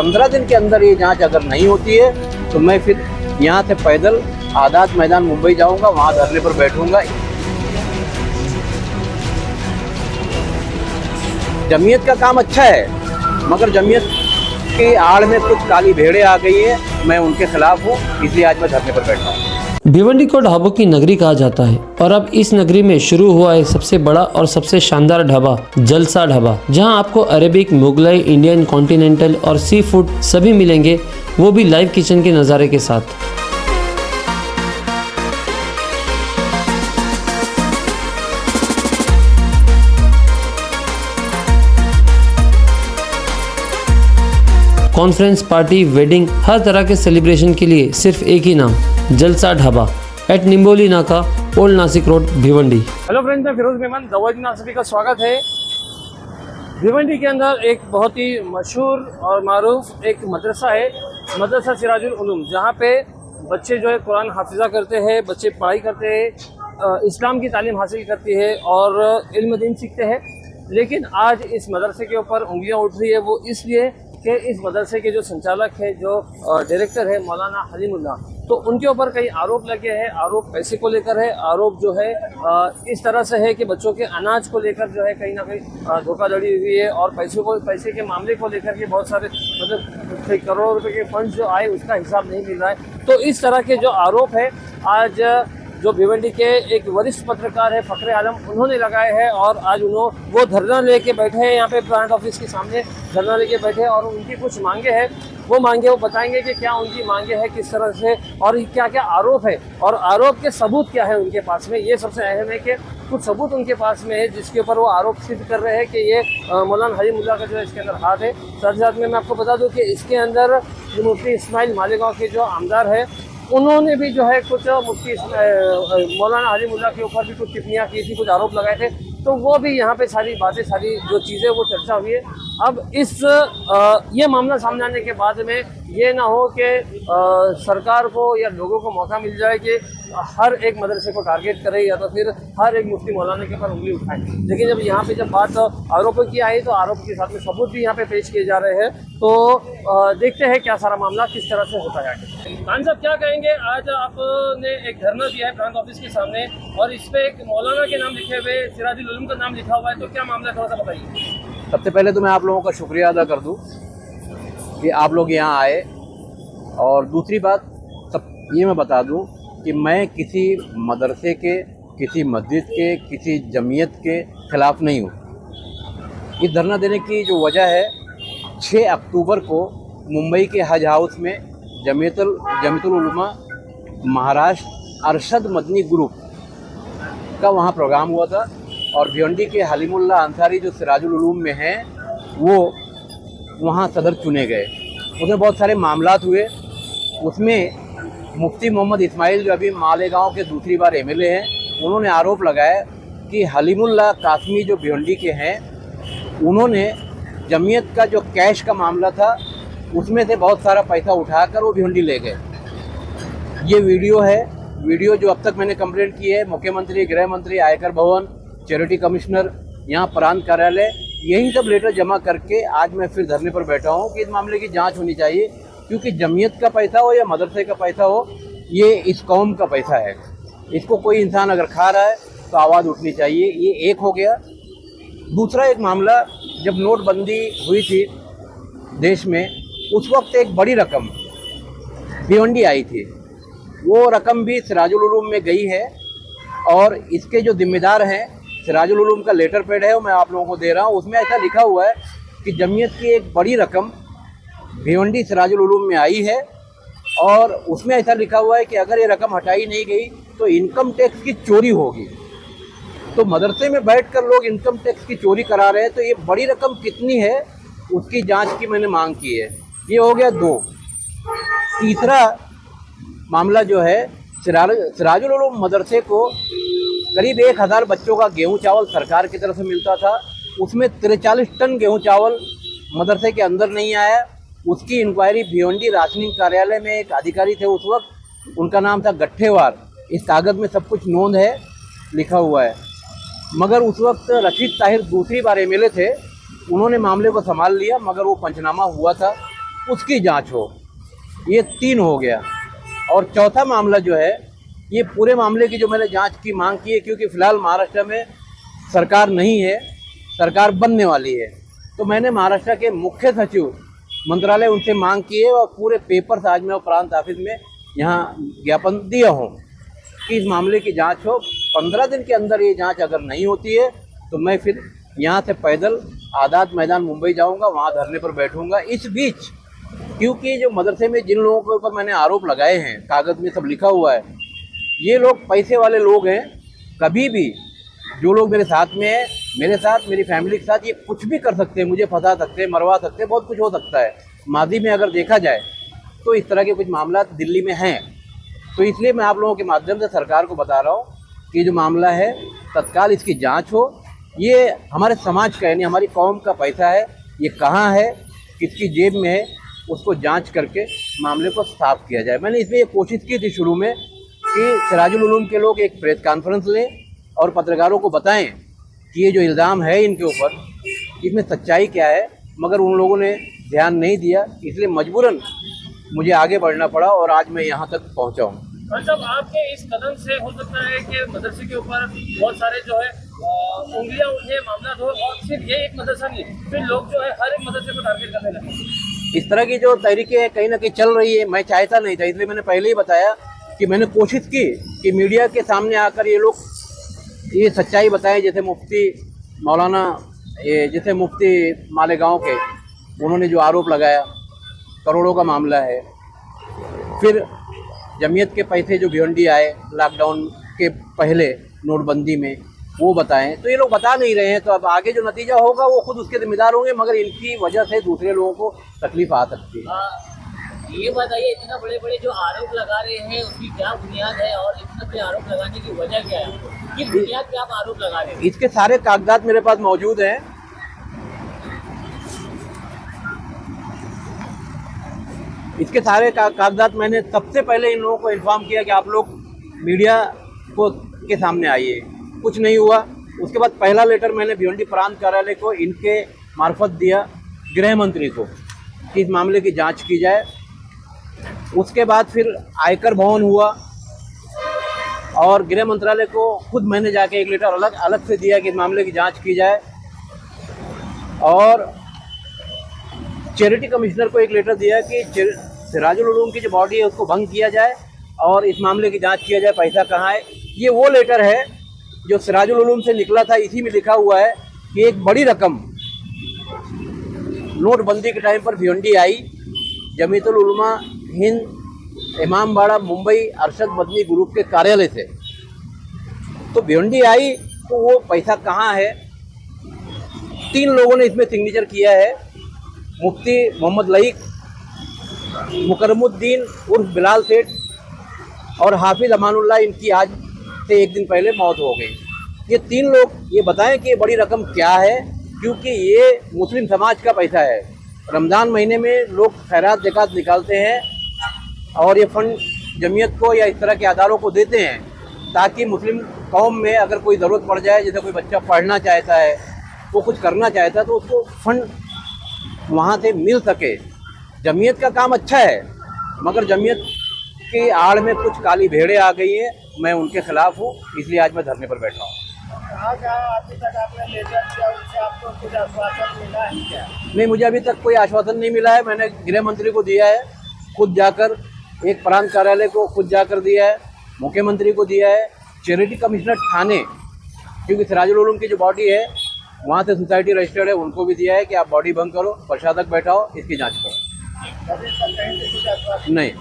15 दिन के अंदर ये जांच अगर नहीं होती है तो मैं फिर यहाँ से पैदल आज़ाद मैदान मुंबई जाऊँगा, वहाँ धरने पर बैठूँगा। जमीयत का काम अच्छा है, मगर जमीयत की आड़ में कुछ काली भेड़ें आ गई है, मैं उनके खिलाफ हूँ, इसलिए आज मैं धरने पर बैठा हूँ। भिवंडी को ढाबों की नगरी कहा जाता है और अब इस नगरी में शुरू हुआ है सबसे बड़ा और सबसे शानदार ढाबा, जलसा ढाबा, जहां आपको अरेबिक, मुगलाई, इंडियन, कॉन्टिनेंटल और सी फूड सभी मिलेंगे, वो भी लाइव किचन के नज़ारे के साथ। कॉन्फ्रेंस, पार्टी, वेडिंग, हर तरह के सेलिब्रेशन के लिए सिर्फ एक ही नाम, जलसा ढाबा, एट निम्बोली नाका, old Nashik road, Bhiwandi. Hello friends, मैं फिरोज मेमन, दवाजी आप सभी का स्वागत है। भिवंडी के अंदर एक बहुत ही मशहूर और मारूफ एक मदरसा है, मदरसा सिराजुल उलूम, जहाँ पे बच्चे जो है कुरान हाफिजा करते हैं, बच्चे पढ़ाई करते हैं, इस्लाम की तालीम हासिल करती है और इल्म दीन सीखते हैं। लेकिन आज इस मदरसे के ऊपर उंगलियां उठ रही है, वो इसलिए कि इस मदरसे के जो संचालक है, जो डायरेक्टर है मौलाना हलीमुल्लाह, तो उनके ऊपर कई आरोप लगे हैं। आरोप पैसे को लेकर है, आरोप जो है इस तरह से है कि बच्चों के अनाज को लेकर जो है कहीं ना कहीं धोखाधड़ी हुई है और पैसे के मामले को लेकर के बहुत सारे मतलब करोड़ों रुपए के फंड जो आए उसका हिसाब नहीं मिल रहा है। तो इस तरह के जो आरोप है आज जो भिवंडी के एक वरिष्ठ पत्रकार है फखरे आलम, उन्होंने लगाए हैं और आज वो धरना लेके बैठे हैं यहाँ पे प्लांट ऑफिस के सामने धरना लेके बैठे हैं और उनकी कुछ मांगे हैं, वो बताएंगे कि क्या उनकी मांगे हैं, किस तरह से और क्या क्या आरोप है और आरोप के सबूत क्या है उनके पास में। ये सबसे अहम है कि कुछ सबूत उनके पास में है जिसके ऊपर वो आरोप सिद्ध कर रहे हैं कि ये मौलाना हलीमुल्लाह का जो है इसके अंदर हाथ है। साथ ही साथ में मैं आपको बता दूँ कि इसके अंदर मुफ्ती इस्माइल मालेगांव के जो आमदार है, उन्होंने भी जो है कुछ मुफ्ती मौलाना हलीमुल्लाह के ऊपर भी कुछ टिप्पणियाँ की थी, कुछ आरोप लगाए थे, तो वो भी यहाँ पे सारी बातें, सारी जो चीज़ें वो चर्चा हुई है। अब ये मामला सामने आने के बाद में ये ना हो कि सरकार को या लोगों को मौका मिल जाए कि हर एक मदरसे को टारगेट करे या तो फिर हर एक मुफ्ती मौलाना के ऊपर उंगली उठाए। लेकिन जब यहाँ पे जब बात आरोपों की आई तो आरोप के साथ में सबूत भी यहाँ पे पेश किए जा रहे हैं। तो देखते हैं क्या सारा मामला किस तरह से होता है। खान साहब क्या कहेंगे, आज आपने एक धरना दिया है प्रांत ऑफिस के सामने और इस पे एक मौलाना के नाम लिखे हुए, सिराजुल उलूम का नाम लिखा हुआ है, तो क्या मामला है, थोड़ा सा बताइए। सबसे पहले तो मैं आप लोगों का शुक्रिया अदा कर दूं कि आप लोग यहाँ आए, और दूसरी बात ये मैं बता दूं कि मैं किसी मदरसे के, किसी मस्जिद के, किसी जमीयत के ख़िलाफ़ नहीं हूँ। इस धरना देने की जो वजह है, 6 अक्टूबर को मुंबई के हज हाउस में जमीयतुल उलमा महाराष्ट्र अरशद मदनी ग्रुप का वहाँ प्रोग्राम हुआ था और भिवंडी के हलीमुल्लाह अंसारी जो सिराजुल उलूम में हैं, वो वहाँ सदर चुने गए। उसमें बहुत सारे मामलात हुए। उसमें मुफ्ती मोहम्मद इस्माइल जो अभी मालेगांव के दूसरी बार एमएलए हैं, उन्होंने आरोप लगाया कि हलीमुल्लाह कासमी जो भिवंडी के हैं, उन्होंने जमीयत का जो कैश का मामला था उसमें से बहुत सारा पैसा उठाकर वो भिवंडी ले गए। ये वीडियो जो अब तक मैंने कंप्लेंट की है, मुख्यमंत्री, गृह मंत्री, आयकर भवन, चैरिटी कमिश्नर, यहाँ प्रांत कार्यालय, यही सब लेटर जमा करके आज मैं फिर धरने पर बैठा हूँ कि इस मामले की जांच होनी चाहिए, क्योंकि जमीयत का पैसा हो या मदरसे का पैसा हो, ये इस कौम का पैसा है। इसको कोई इंसान अगर खा रहा है तो आवाज़ उठनी चाहिए। ये एक हो गया। दूसरा एक मामला, जब नोटबंदी हुई थी देश में, उस वक्त एक बड़ी रकम भिवंडी आई थी, वो रकम भी सिराजुल उलूम में गई है और इसके जो जिम्मेदार हैं, सिराजुल उलूम का लेटर पैड है, वो मैं आप लोगों को दे रहा हूँ। उसमें ऐसा लिखा हुआ है कि जमीयत की एक बड़ी रकम भिवंडी सिराजुल उलूम में आई है और उसमें ऐसा लिखा हुआ है कि अगर ये रकम हटाई नहीं गई तो इनकम टैक्स की चोरी होगी। तो मदरसे में बैठकर लोग इनकम टैक्स की चोरी करा रहे हैं, तो ये बड़ी रकम कितनी है उसकी जांच की मैंने मांग की है। ये हो गया 2। तीसरा मामला जो है, सिराजुल उलूम मदरसे को करीब 1000 बच्चों का गेहूं चावल सरकार की तरफ से मिलता था। उसमें 43 टन गेहूं चावल मदरसे के अंदर नहीं आया। उसकी इंक्वायरी भिवंडी राशनिंग कार्यालय में एक अधिकारी थे उस वक्त, उनका नाम था गट्ठेवार। इस कागज़ में सब कुछ नोंद है, लिखा हुआ है। मगर उस वक्त रशीद ताहिर दूसरी बार एमएलए थे, उन्होंने मामले को संभाल लिया, मगर वो पंचनामा हुआ था उसकी जांच हो। ये 3 हो गया। और चौथा मामला जो है, ये पूरे मामले की जो मैंने जांच की मांग की है, क्योंकि फ़िलहाल महाराष्ट्र में सरकार नहीं है, सरकार बनने वाली है। तो मैंने महाराष्ट्र के मुख्य सचिव मंत्रालय उनसे मांग की है और पूरे पेपर्स आज मैं प्रांत ऑफिस में यहाँ ज्ञापन दिया हूँ कि इस मामले की जांच हो। 15 दिन के अंदर ये जांच अगर नहीं होती है तो मैं फिर यहाँ से पैदल आज़ाद मैदान मुंबई जाऊँगा, वहाँ धरने पर बैठूँगा। इस बीच क्योंकि जो मदरसे में जिन लोगों के ऊपर मैंने आरोप लगाए हैं, कागज़ में सब लिखा हुआ है, ये लोग पैसे वाले लोग हैं। कभी भी जो लोग मेरे साथ में हैं, मेरे साथ, मेरी फैमिली के साथ, ये कुछ भी कर सकते हैं, मुझे फंसा सकते हैं, मरवा सकते हैं, बहुत कुछ हो सकता है। माजी में अगर देखा जाए तो इस तरह के कुछ मामला दिल्ली में हैं। तो इसलिए मैं आप लोगों के माध्यम से सरकार को बता रहा हूँ कि जो मामला है तत्काल इसकी जांच हो। ये हमारे समाज का यानी हमारी कौम का पैसा है, ये कहाँ है, किसकी जेब में है, उसको जांच करके मामले को साफ किया जाए। मैंने इसमें ये कोशिश की थी शुरू में कि सिराजुल उलूम के लोग एक प्रेस कॉन्फ्रेंस लें और पत्रकारों को बताएं कि ये जो इल्ज़ाम है इनके ऊपर, इसमें सच्चाई क्या है, मगर उन लोगों ने ध्यान नहीं दिया। इसलिए मजबूरन मुझे आगे बढ़ना पड़ा और आज मैं यहाँ तक पहुँचा हूँ। मतलब आपके इस कदम से हो सकता है कि मदरसे के ऊपर बहुत सारे जो है उंगलियां उठे, मामला हो, और सिर्फ ये एक मदरसा नहीं, फिर लोग जो है हर एक मदरसे को टारगेट करने लगे। इस तरह की जो तरीके कहीं ना कहीं चल रही है, मैं चाहता नहीं था। इसलिए मैंने पहले ही बताया कि मैंने कोशिश की कि मीडिया के सामने आकर ये लोग ये सच्चाई बताएं। जैसे मुफ्ती मौलाना, जैसे मुफ्ती मालेगांव के, उन्होंने जो आरोप लगाया, करोड़ों का मामला है। फिर जमीयत के पैसे जो भिवंडी आए लॉकडाउन के पहले नोटबंदी में, वो बताएं। तो ये लोग बता नहीं रहे हैं, तो अब आगे जो नतीजा होगा वो खुद उसके जिम्मेदार होंगे, मगर इनकी वजह से दूसरे लोगों को तकलीफ आ सकती है। ये बताइए, इतना बड़े बड़े जो आरोप लगा रहे हैं उसकी क्या बुनियाद है, और इतना बड़े आरोप लगाने की वजह क्या है, कि बुनियाद पे आप आरोप लगा रहे हैं? इसके सारे कागजात मेरे पास मौजूद हैं। इसके सारे कागजात मैंने सबसे पहले इन लोगों को इन्फॉर्म किया कि आप लोग मीडिया को के सामने आइए। कुछ नहीं हुआ। उसके बाद पहला लेटर मैंने भिवंडी प्रांत कार्यालय को इनके मार्फत दिया गृह मंत्री को कि इस मामले की जांच की जाए। उसके बाद फिर आयकर भवन हुआ और गृह मंत्रालय को खुद मैंने जाके एक लेटर अलग से दिया कि इस मामले की जांच की जाए, और चैरिटी कमिश्नर को एक लेटर दिया कि सिराजुल उलूम की जो बॉडी है उसको भंग किया जाए और इस मामले की जांच किया जाए, पैसा कहाँ है। ये वो लेटर है जो सिराजुल उलूम से निकला था। इसी में लिखा हुआ है कि एक बड़ी रकम नोटबंदी के टाइम पर भिवंडी आई, जमीयतुल उलमा हिंद इमामबाड़ा मुंबई अरशद मदनी ग्रुप के कार्यालय से। तो भिवंडी आई तो वो पैसा कहाँ है। 3 लोगों ने इसमें सिग्नेचर किया है, मुफ्ती मोहम्मद लईक, मुकरमुद्दीन उर्फ बिलाल सेठ और हाफिज अमानुल्लाह। इनकी आज से 1 दिन पहले मौत हो गई। ये 3 लोग ये बताएं कि ये बड़ी रकम क्या है, क्योंकि ये मुस्लिम समाज का पैसा है। रमज़ान महीने में लोग खैरात ज़कात निकालते हैं और ये फंड जमीयत को या इस तरह के अदारों को देते हैं ताकि मुस्लिम कौम में अगर कोई ज़रूरत पड़ जाए, जैसे कोई बच्चा पढ़ना चाहता है, वो कुछ करना चाहता है, तो उसको फंड वहाँ से मिल सके। जमीयत का काम अच्छा है, मगर जमीयत की आड़ में कुछ काली भेड़ें आ गई हैं। मैं उनके खिलाफ हूँ, इसलिए आज मैं धरने पर बैठा हूँ। अभी तक आपने लेटर दिया, उससे आपको कुछ आश्वासन मिला है क्या? नहीं, मुझे अभी तक कोई आश्वासन नहीं मिला है। मैंने गृह मंत्री को दिया है, खुद जाकर एक प्रांत कार्यालय को खुद जाकर दिया है, मुख्यमंत्री को दिया है, चैरिटी कमिश्नर थाने, क्योंकि सिराजुल उलूम की जो बॉडी है वहाँ से सोसाइटी रजिस्टर्ड है, उनको भी दिया है कि आप बॉडी भंग करो, प्रशासक बैठाओ, इसकी जांच करो। नहीं।